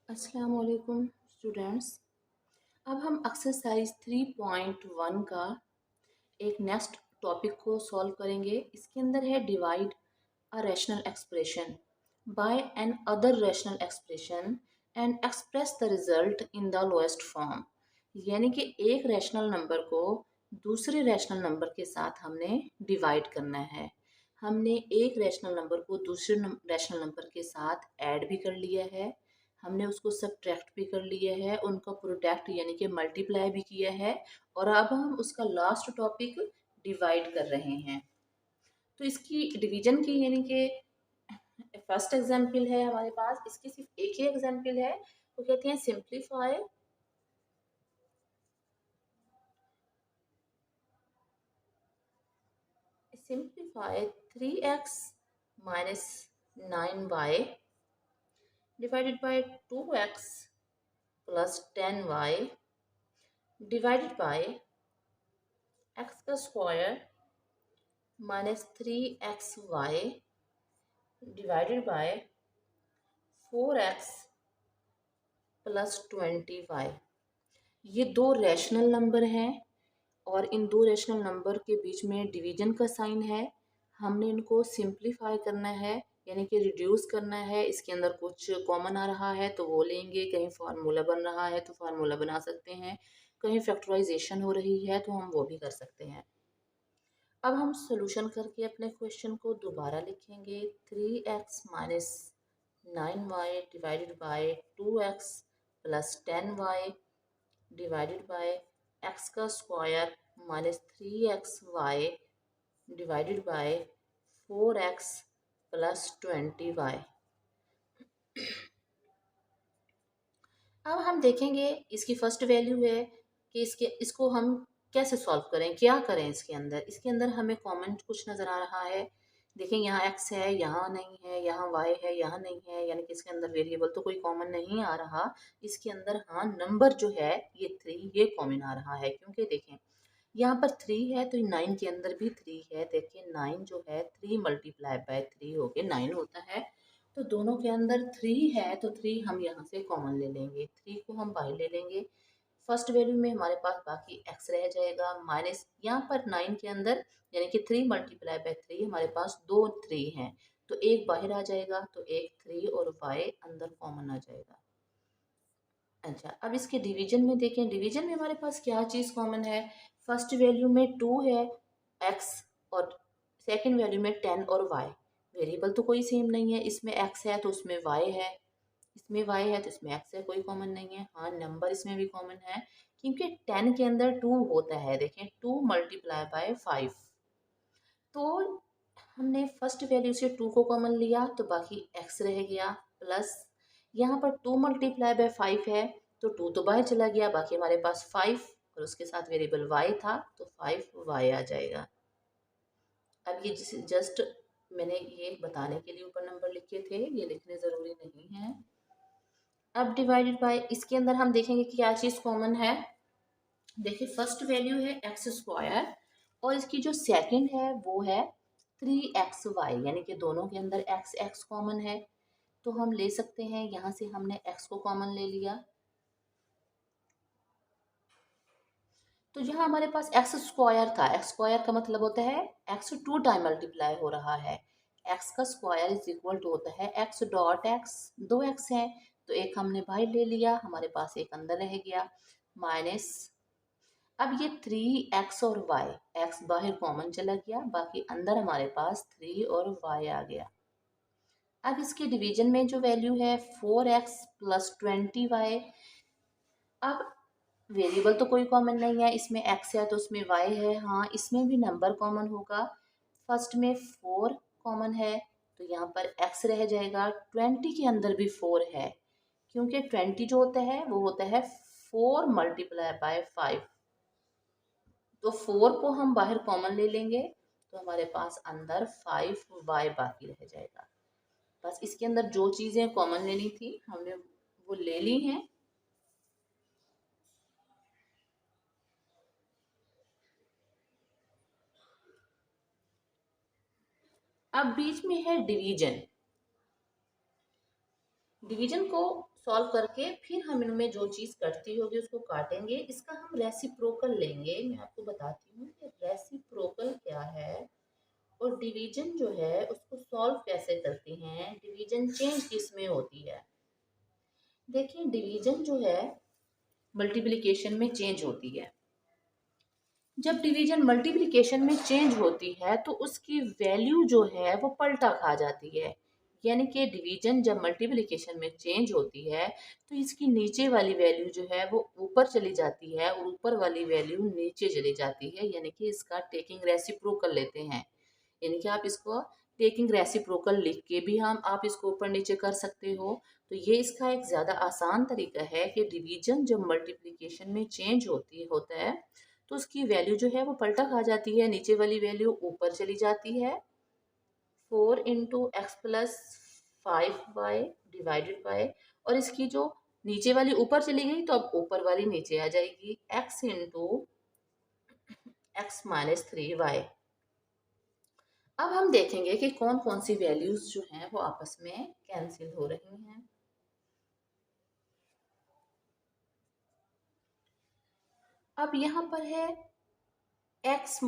अस्सलाम वालेकुम स्टूडेंट्स। अब हम एक्सरसाइज 3.1 का एक नेक्स्ट टॉपिक को सॉल्व करेंगे। इसके अंदर है divide a rational expression by another rational expression and express the result in the lowest form. यानी कि एक रैशनल नंबर को दूसरे रैशनल नंबर के साथ हमने डिवाइड करना है। हमने एक रैशनल नंबर को दूसरे रैशनल नंबर के साथ ऐड भी कर लिया है, हमने उसको सब्ट्रैक्ट भी कर लिया है, उनका प्रोडक्ट यानी कि मल्टीप्लाई भी किया है, और अब हम उसका लास्ट टॉपिक डिवाइड कर रहे हैं। तो इसकी डिवीजन की यानी कि फर्स्ट एग्जाम्पल है हमारे पास, इसकी सिर्फ एक ही एग्जाम्पल है। वो कहते हैं simplify simplify 3x minus 9y divided by 2x plus 10y divided by x का square minus 3xy divided by 4x plus 20y। ये दो रैशनल नंबर हैं और इन दो रैशनल नंबर के बीच में डिवीजन का साइन है। हमने इनको सिंप्लीफाई करना है यानी कि रिड्यूस करना है। इसके अंदर कुछ कॉमन आ रहा है तो वो लेंगे, कहीं फार्मूला बन रहा है तो फार्मूला बना सकते हैं, कहीं फैक्टराइजेशन हो रही है तो हम वो भी कर सकते हैं। अब हम सोल्यूशन करके अपने क्वेश्चन को दोबारा लिखेंगे। 3x minus 9y divided by 2x plus 10y divided by x का square minus 3xy divided by 4x plus 20y। अब हम देखेंगे इसकी फर्स्ट वैल्यू है कि इसको हम कैसे सॉल्व करें, क्या करें। इसके अंदर हमें कॉमन कुछ नज़र आ रहा है। देखें यहाँ x है, यहाँ नहीं है, यहाँ y है, यहाँ नहीं है, यानी कि इसके अंदर वेरिएबल तो कोई कॉमन नहीं आ रहा। इसके अंदर हाँ नंबर जो है ये 3 ये कॉमन आ रहा है, क्योंकि देखें यहाँ पर 3 है तो 9 के अंदर भी 3 है। देखिए 9 जो है 3 मल्टीप्लाई बाय 3 हो गया 9 होता है, तो दोनों के अंदर 3 है तो 3 हम यहाँ से कॉमन ले लेंगे, 3 को हम बाहर ले लेंगे। फर्स्ट वैल्यू में हमारे पास बाकी x रह जाएगा माइनस यहाँ पर 9 के अंदर यानी कि 3 मल्टीप्लाई बाय 3 हमारे पास दो 3 हैं, तो एक बाहर आ जाएगा तो एक 3 और y अंदर कॉमन आ जाएगा। अच्छा, अब इसके डिवीजन में देखें, डिवीजन में हमारे पास क्या चीज़ कॉमन है। फर्स्ट वैल्यू में 2 है x और सेकंड वैल्यू में 10 और y। वेरिएबल तो कोई सेम नहीं है, इसमें x है तो उसमें y है, इसमें y है तो इसमें x है, कोई कॉमन नहीं है। हाँ नंबर इसमें भी कॉमन है क्योंकि 10 के अंदर 2 होता है। देखें 2 मल्टीप्लाई बाय 5, तो हमने फर्स्ट वैल्यू से 2 को कॉमन लिया तो बाकी x रह गया, प्लस यहाँ पर 2 मल्टीप्लाई बाय 5 है तो 2 तो बाहर चला गया, बाकी हमारे पास 5 और उसके साथ वेरिएबल y था तो 5y आ जाएगा। अब ये जस्ट मैंने ये बताने के लिए ऊपर नंबर लिखे थे, ये लिखने ज़रूरी नहीं है। अब डिवाइडेड बाय इसके अंदर हम देखेंगे कि क्या चीज़ कॉमन है। देखिए फर्स्ट वैल्यू है एक्स स्क्वायर और इसकी जो सेकंड है वो है 3xy, यानी कि दोनों के अंदर x x कॉमन है तो हम ले सकते हैं। यहाँ से हमने x को कॉमन ले लिया तो यहाँ हमारे पास एक्स स्क्वायर था। एक्स स्क्वायर का मतलब होता है एक्स 2 टाइम मल्टीप्लाई हो रहा है। एक्स का स्क्वायर इज इक्वल टू होता है एक्स डॉट एक्स। दो एक्स है तो एक हमने बाहर ले लिया, हमारे पास एक अंदर रह गया माइनस। अब ये 3x और y, x बाहर कॉमन चला गया, बाकी अंदर हमारे पास 3 और y आ गया। अब इसके डिवीजन में जो वैल्यू है 4x प्लस 20y। अब वेरिएबल तो कोई कॉमन नहीं है, इसमें x है तो उसमें y है। हाँ इसमें भी नंबर कॉमन होगा। फर्स्ट में 4 कॉमन है तो यहाँ पर x रह जाएगा। 20 के अंदर भी 4 है क्योंकि 20 जो होता है वो होता है 4 मल्टीप्लाई बाय 5, तो 4 को हम बाहर कॉमन ले लेंगे तो हमारे पास अंदर 5y बाकी रह जाएगा। बस इसके अंदर जो चीज़ें कॉमन लेनी थी हमने वो ले ली हैं। अब बीच में है डिवीजन। डिवीजन को सॉल्व करके फिर हम इनमें जो चीज़ कटती होगी उसको काटेंगे। इसका हम रेसिप्रोकल लेंगे। मैं आपको बताती हूँ कि रेसिप्रोकल क्या है और डिवीजन जो है उसको सॉल्व कैसे करते हैं, डिवीजन चेंज किस में होती है। देखिए डिवीजन जो है मल्टीप्लिकेशन में चेंज होती है। जब डिवीजन मल्टीप्लिकेशन में चेंज होती है तो उसकी वैल्यू जो है वो पलटा खा जाती है। यानी कि डिवीजन जब मल्टीप्लिकेशन में चेंज होती है तो इसकी नीचे वाली वैल्यू जो है वो ऊपर चली जाती है और ऊपर वाली वैल्यू नीचे चली जाती है। यानी कि इसका टेकिंग रेसिप्रोकल लेते हैं। यानी कि आप इसको टेकिंग रेसिप्रोकल लिख के भी हम आप इसको ऊपर नीचे कर सकते हो। तो ये इसका एक ज़्यादा आसान तरीका है कि डिवीजन जब मल्टीप्लिकेशन में चेंज होता है तो उसकी वैल्यू जो है वो पलटा खा जाती है, नीचे वाली वैल्यू ऊपर चली जाती है। 4 × x + 5y डिवाइडेड बाय, और इसकी जो नीचे वाली ऊपर चली गई तो अब ऊपर वाली नीचे आ जाएगी, x × x - 3y। अब हम देखेंगे कि कौन कौन सी वैल्यूज जो हैं वो आपस में कैंसिल हो रही हैं। अब यहाँ पर है x -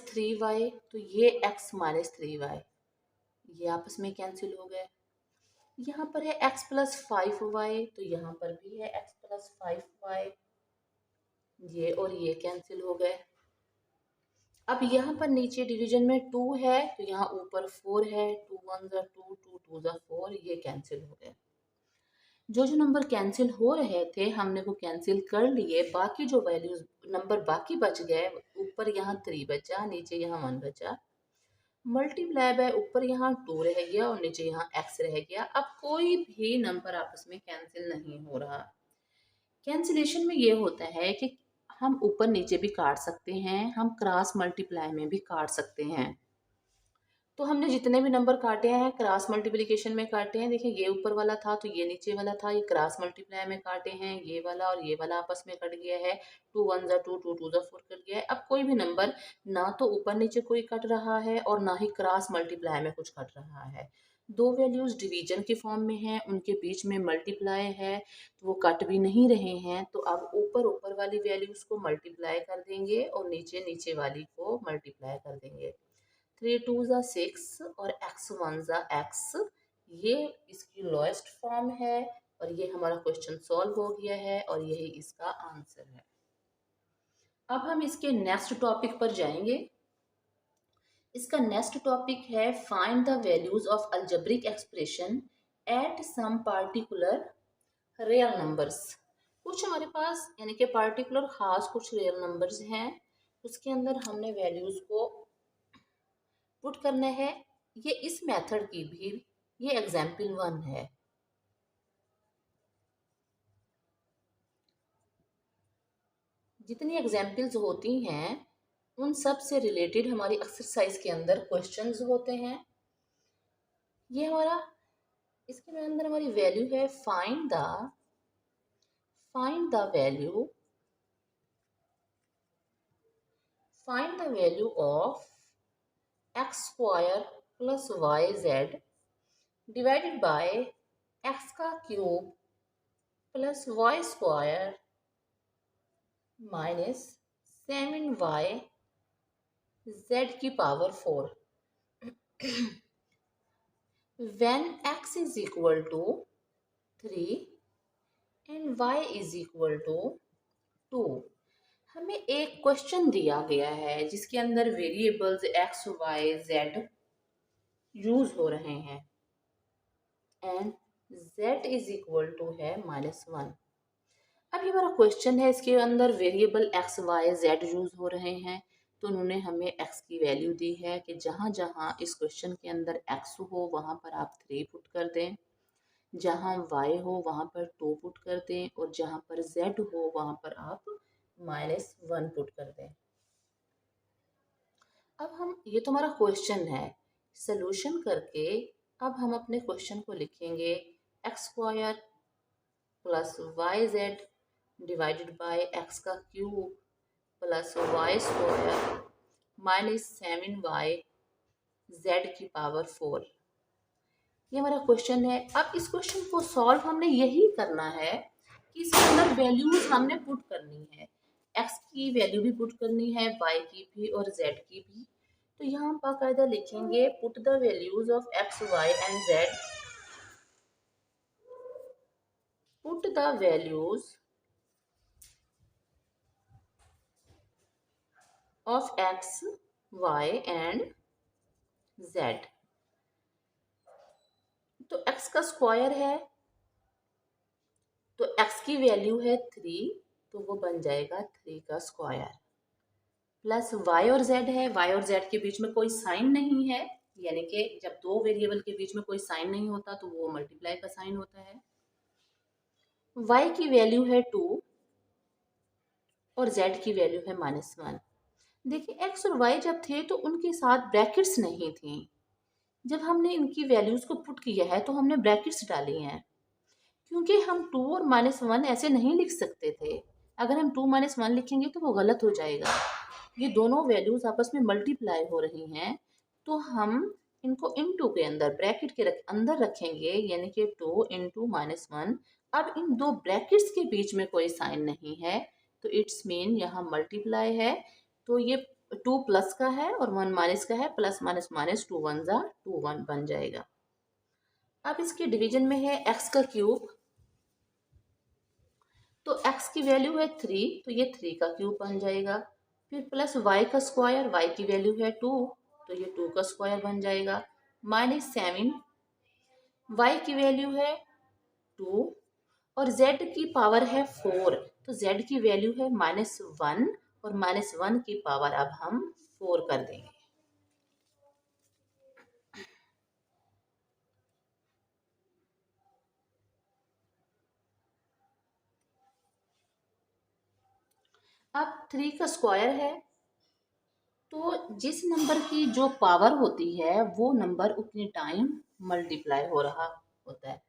3y, तो ये x - 3y ये आपस में कैंसिल हो गए। यहाँ पर है x + 5y, तो यहाँ पर भी है x + 5y, ये और ये कैंसिल हो गए। अब यहाँ पर नीचे डिवीजन में 2 है तो यहाँ ऊपर 4 है, 2 × 1 = 2, 2 × 2 = 4, ये कैंसिल हो गए। जो जो नंबर कैंसिल हो रहे थे हमने वो कैंसिल कर लिए। बाकी जो वैल्यूज नंबर बाकी बच गए, ऊपर यहाँ 3 बचा, नीचे यहाँ 1 बचा। मल्टीप्लाई बाय ऊपर यहाँ 2 रह गया और नीचे यहाँ x रह गया। अब कोई भी नंबर आपस में कैंसिल नहीं हो रहा। कैंसिलेशन में ये होता है कि हम ऊपर नीचे भी काट सकते हैं, हम क्रॉस मल्टीप्लाई में भी काट सकते हैं। तो हमने जितने भी नंबर काटे हैं क्रॉस मल्टीप्लिकेशन में काटे हैं। देखिए ये ऊपर वाला था तो ये नीचे वाला था, ये क्रॉस मल्टीप्लाई में काटे हैं, ये वाला और ये वाला आपस में कट गया है। 2 × 1 = 2, 2 × 2 = 4 कट गया है। अब कोई भी नंबर ना तो ऊपर नीचे कोई कट रहा है और ना ही क्रॉस मल्टीप्लाई में कुछ कट रहा है। दो वैल्यूज डिवीजन के फॉर्म में है, उनके बीच में मल्टीप्लाई है तो वो कट भी नहीं रहे हैं। तो अब ऊपर ऊपर वाली वैल्यूज को मल्टीप्लाई कर देंगे और नीचे नीचे वाली को मल्टीप्लाई कर देंगे। 3 × 2 = 6 और x1 = x, ये इसकी लोएस्ट फॉर्म है और ये हमारा क्वेश्चन सॉल्व हो गया है और यही इसका आंसर है। अब हम इसके नेक्स्ट टॉपिक पर जाएंगे। इसका नेक्स्ट टॉपिक है find the values of algebraic expression at some particular real numbers. कुछ हमारे पास यानी कि पार्टिकुलर खास कुछ रियल नंबर्स हैं, उसके अंदर हमने वैल्यूज को पुट करना है। ये इस मेथड की भी ये एग्जाम्पल 1 है। जितनी एग्जाम्पल्स होती हैं उन सब से रिलेटेड हमारी एक्सरसाइज के अंदर क्वेश्चंस होते हैं। ये हमारा इसके अंदर हमारी वैल्यू है find the value of x² + yz divided by x³ + y² minus 7y z⁴ when x = 3 and y = 2। हमें एक क्वेश्चन दिया गया है जिसके अंदर variables x, y, z use हो रहे हैं एंड z है -1। अब ये हमारा क्वेश्चन है, इसके अंदर variable x, y, z use हो रहे हैं। तो उन्होंने हमें x की वैल्यू दी है कि जहाँ जहाँ इस क्वेश्चन के अंदर x हो वहाँ पर आप 3 पुट कर दें, जहाँ y हो वहाँ पर 2 पुट कर दें और जहाँ पर z हो वहाँ पर आप -1 पुट कर दें। अब हम ये तो हमारा क्वेश्चन है, सॉल्यूशन करके अब हम अपने क्वेश्चन को लिखेंगे x² + yz divided by x³ + y² minus 7y z⁴। ये हमारा क्वेश्चन है। अब इस क्वेश्चन को सॉल्व हमने यही करना है कि इसके अंदर वैल्यूज हमने पुट करनी है, एक्स की वैल्यू भी पुट करनी है, वाई की भी और जेड की भी। तो यहाँ हम बाकायदा लिखेंगे put the values of X Y and Z, put the values of X Y and Z. तो एक्स का स्क्वायर है, तो x की वैल्यू है 3, तो वो बन जाएगा 3 का स्क्वायर, प्लस y और z है, y और z के बीच में कोई साइन नहीं है, यानी कि जब दो वेरिएबल के बीच में कोई साइन नहीं होता तो वो मल्टीप्लाई का साइन होता है। y की वैल्यू है 2 और z की वैल्यू है -1। देखिए x और y जब थे तो उनके साथ ब्रैकेट्स नहीं थी, जब हमने इनकी वैल्यूज को पुट किया है तो हमने ब्रैकेट्स डाली हैं, क्योंकि हम 2 और -1 ऐसे नहीं लिख सकते थे। अगर हम 2 -1 लिखेंगे तो वो गलत हो जाएगा। ये दोनों वैल्यूज आपस में मल्टीप्लाई हो रही हैं, तो हम इनको इनटू के अंदर ब्रैकेट के अंदर रखेंगे, यानी कि 2 इंटू -1। अब इन दो ब्रैकेट्स के बीच में कोई साइन नहीं है, तो इट्स मीन यहाँ मल्टीप्लाई है, तो ये 2 प्लस का है और 1 माइनस का है, प्लस माइनस माइनस 2 1 जा 2 1 बन जाएगा। अब इसके डिवीजन में है एक्स का क्यूब, तो x की वैल्यू है 3, तो ये 3 का क्यूब बन जाएगा। फिर प्लस y का स्क्वायर, y की वैल्यू है 2, तो ये 2 का स्क्वायर बन जाएगा। -7, y की वैल्यू है 2 और z की पावर है 4, तो z की वैल्यू है -1 और -1 की पावर अब हम 4 कर देंगे। अब 3 का स्क्वायर है, तो जिस नंबर की जो पावर होती है वो नंबर उतनी टाइम मल्टीप्लाई हो रहा होता है।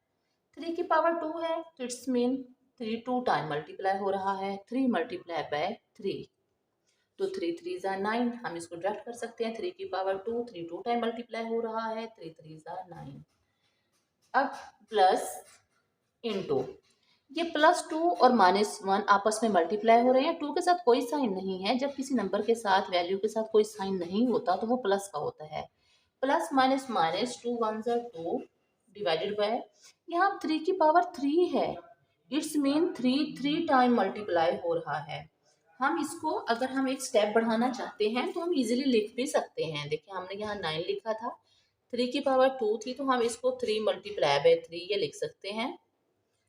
3 की पावर 2 है, तो इट्स मीन 3 2 टाइम मल्टीप्लाई हो रहा है, 3 मल्टीप्लाई बाय 3, तो 3 3 जा 9। हम इसको डायरेक्ट कर सकते हैं, 3 की पावर 2, 3 2 टाइम मल्टीप्लाई हो रहा है, 3 3 जा 9। अब प्लस इनटू, ये +2 और -1 आपस में मल्टीप्लाई हो रहे हैं, 2 के साथ कोई साइन नहीं है। जब किसी नंबर के साथ वैल्यू के साथ कोई साइन नहीं होता तो वो प्लस का होता है। प्लस माइनस माइनस 2 1 जा 2 डिवाइडेड बाय, यहाँ 3 की पावर 3 है, इट्स मीन 3 3 टाइम मल्टीप्लाई हो रहा है। हम इसको अगर हम एक स्टेप बढ़ाना चाहते हैं तो हम इजीली लिख भी सकते हैं। देखिए हमने यहाँ 9 लिखा था, 3 की पावर 2 थी, तो हम इसको 3 मल्टीप्लाई बाय 3 ये लिख सकते हैं।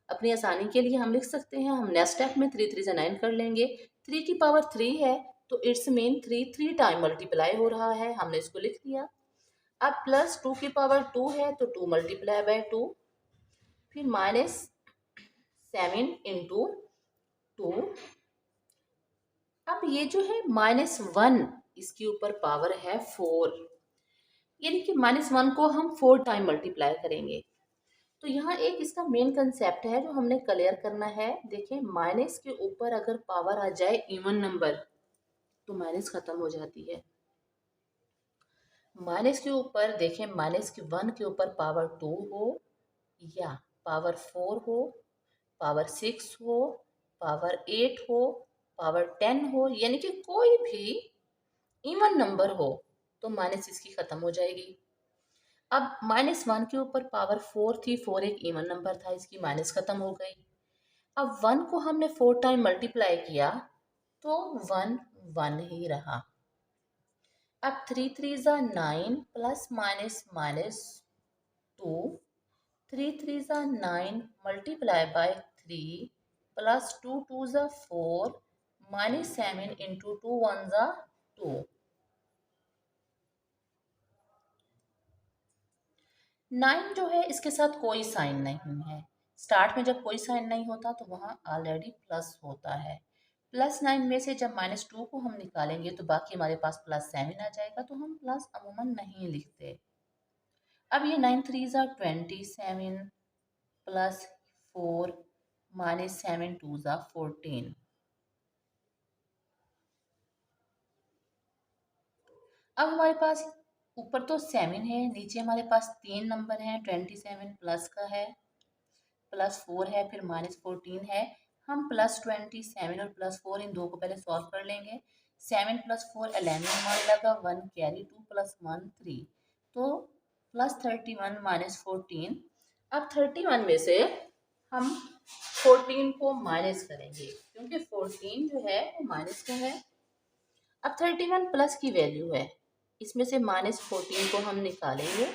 अपनी आसानी के लिए हम लिख सकते हैं, हम नेक्स्ट स्टेप में 3 3 से 9 कर लेंगे। 3 की पावर 3 है, तो इट्स मीन 3 3 टाइम मल्टीप्लाई हो रहा है, हमने इसको लिख दिया। अब प्लस 2 की पावर 2 है, तो 2 मल्टीप्लाई बाय 2, फिर -7 इंटू 2। अब ये जो है -1, इसके ऊपर पावर है 4, यानी कि -1 को हम 4 टाइम मल्टीप्लाई करेंगे। तो यहाँ एक इसका मेन कंसेप्ट है जो हमने क्लियर करना है। देखिए माइनस के ऊपर अगर पावर आ जाए इवन नंबर तो माइनस खत्म हो जाती है। माइनस के ऊपर देखें, माइनस के 1 के ऊपर पावर 2 हो या पावर 4 हो, पावर 6 हो, पावर 8 हो, पावर 10 हो, यानी कि कोई भी इवन नंबर हो तो माइनस इसकी खत्म हो जाएगी। अब -1 के ऊपर पावर 4 थी, 4 एक इवन नंबर था, इसकी माइनस खत्म हो गई। अब 1 को हमने 4 टाइम मल्टीप्लाई किया तो 1 1 ही रहा। अब 3 3 जा 9 प्लस माइनस माइनस 2, 3 3 जा 9 मल्टीप्लाई बाय 3 प्लस 2 2 जा 4 -7 इंटू 2 1 जा 2। 9 जो है इसके साथ कोई साइन नहीं है। स्टार्ट में जब कोई साइन नहीं होता तो वहाँ ऑलरेडी प्लस होता है। +9 में से जब -2 को हम निकालेंगे तो बाकी हमारे पास +7 आ जाएगा, तो हम प्लस अमूमन नहीं लिखते। अब ये 9 3 जा 27 प्लस 4 -7 2 जा 14। अब हमारे पास ऊपर तो 7 है, नीचे हमारे पास 3 नंबर हैं, 27 प्लस का है, +4 है, फिर -14 है। हम +27 और +4 इन दो को पहले सॉल्व कर लेंगे। 7 + 4 11 1 लगा, 1 कैरी, 2 + 1 3, तो +31 -14। अब 31 में से हम 14 को माइनस करेंगे, क्योंकि 14 जो है वो माइनस का है। अब 31 प्लस की वैल्यू है, इसमें से -14 को हम निकालेंगे।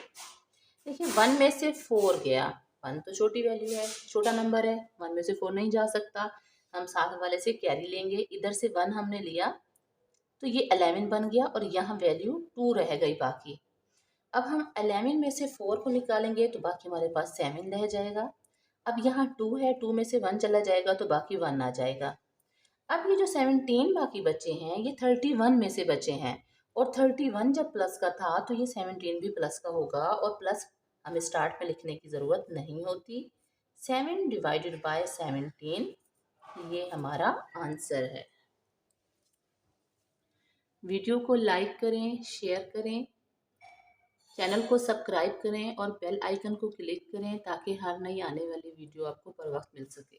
देखिए 1 में से 4 गया, 1 तो छोटी वैल्यू है, छोटा नंबर है, 1 में से 4 नहीं जा सकता। हम साथ वाले से कैरी लेंगे, इधर से 1 हमने लिया तो ये 11 बन गया और यहाँ वैल्यू 2 रह गई बाकी। अब हम 11 में से 4 को निकालेंगे तो बाकी हमारे पास 7 रह जाएगा। अब यहाँ 2 है, 2 में से 1 चला जाएगा तो बाकी 1 आ जाएगा। अब ये जो 17 बाकी बचे हैं ये 31 में से बचे हैं, और 31 जब प्लस का था तो ये 17 भी प्लस का होगा, और प्लस हमें स्टार्ट में लिखने की ज़रूरत नहीं होती। 7 डिवाइडेड बाय 17 ये हमारा आंसर है। वीडियो को लाइक करें, शेयर करें, चैनल को सब्सक्राइब करें और बेल आइकन को क्लिक करें ताकि हर नई आने वाली वीडियो आपको पर वक्त मिल सके।